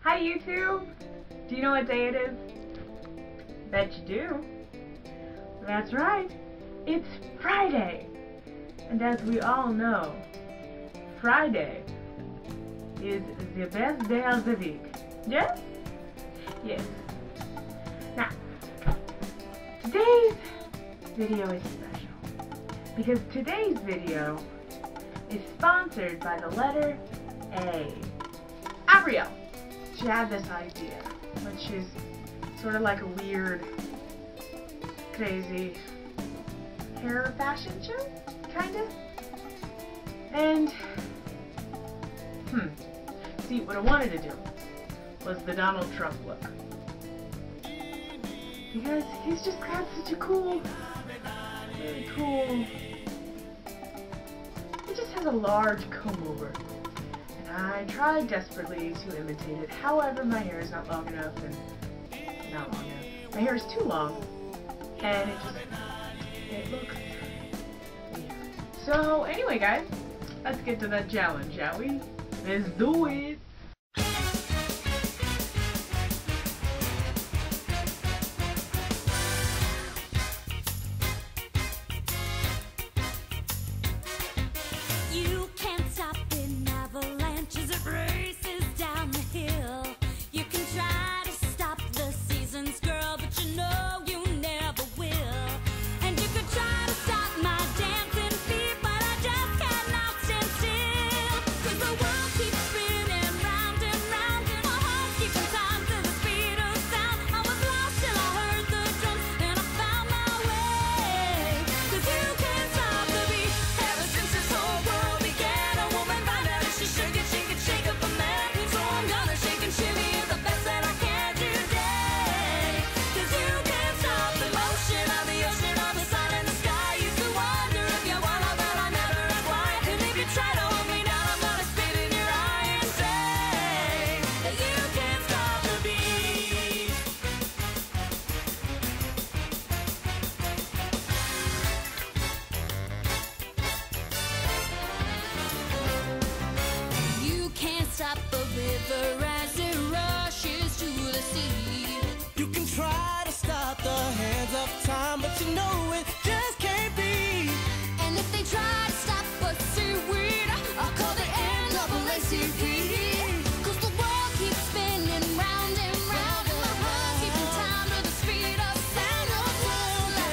Hi YouTube! Do you know what day it is? Bet you do. That's right, it's Friday! And as we all know, Friday is the best day of the week. Yes? Yes. Now, today's video is special because today's video is sponsored by the letter A. Abrielle. She had this idea, which is sort of like a weird, crazy hair fashion show, kind of. And, see, what I wanted to do was the Donald Trump look. Because he's just got such a cool, really cool, he just has a large comb over. I tried desperately to imitate it. However, my hair is not long enough, and not long enough. My hair is too long, and it looks weird. So anyway, guys, let's get to that challenge, shall we? Let's do it. Stop the river as it rushes to the sea. You can try to stop the hands of time, but you know it just can't be. And if they try to stop us seaweed, I'll call the NAACP. 'Cause the world keeps spinning round and round, and my heart keeping time to the speed of sound. I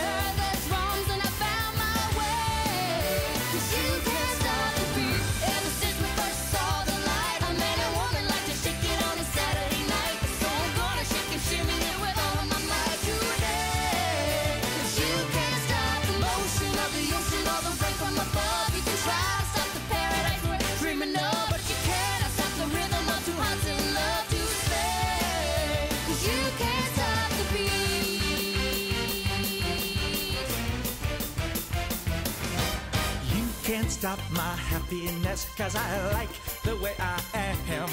heard the drums and I found my way. 'Cause you can't stop the beat. Ever since we first saw the light, can't stop my happiness, 'cause I like the way I am.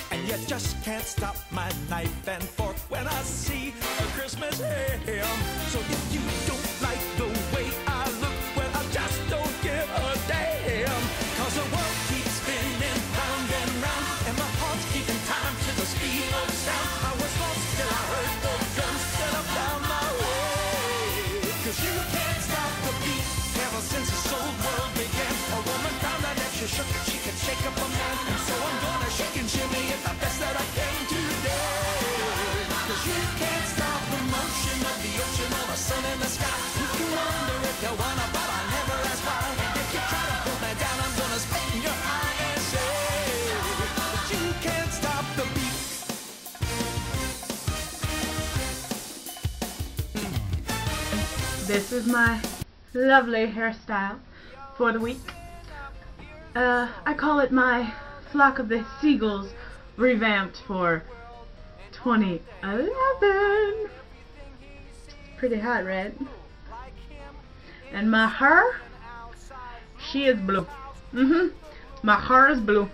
And you just can't stop my knife and fork when I see a Christmas ham. So if you don't like the way I look, well, I just don't give a damn. 'Cause the world keeps spinning round and round, and my heart's keeping time to the speed of sound. I was lost till I heard the drums, till I found my way. 'Cause you can't stop the beat. Ever since this old world began, a woman found out that she shook, she could shake up a man. And so I'm gonna shake and shimmy it the best that I can today. 'Cause you can't stop the motion of the ocean or the sun in the sky. You can wonder if you wanna, but I never ask why. And if you try to pull me down, I'm gonna spit in your eye and say that you can't stop the beat. This is my lovely hairstyle for the week. I call it my Flock of the Seagulls revamped for 2011. Pretty hot, right? And my hair, she is blue. My hair is blue.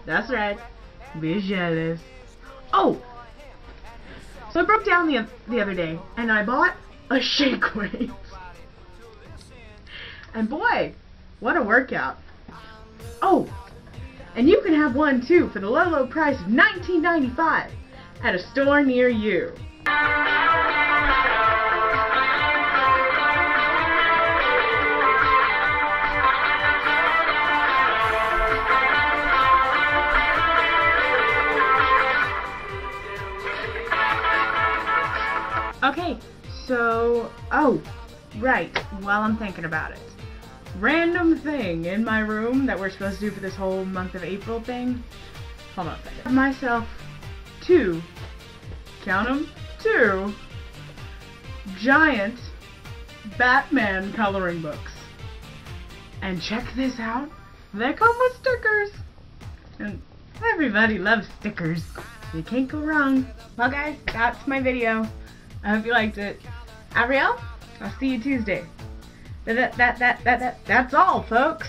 That's right. Be jealous. Oh! So I broke down the other day and I bought a shake weight. And boy, what a workout. Oh, And you can have one too for the low, low price of $19.95 at a store near you. Okay, so, oh, right, while I'm thinking about it. Random thing in my room that we're supposed to do for this whole month of April thing. Hold on a second. I have myself two, count them, two giant Batman coloring books. And check this out, they come with stickers. And everybody loves stickers. You can't go wrong. Well guys, that's my video. I hope you liked it. Ariel, I'll see you Tuesday. That's all, folks.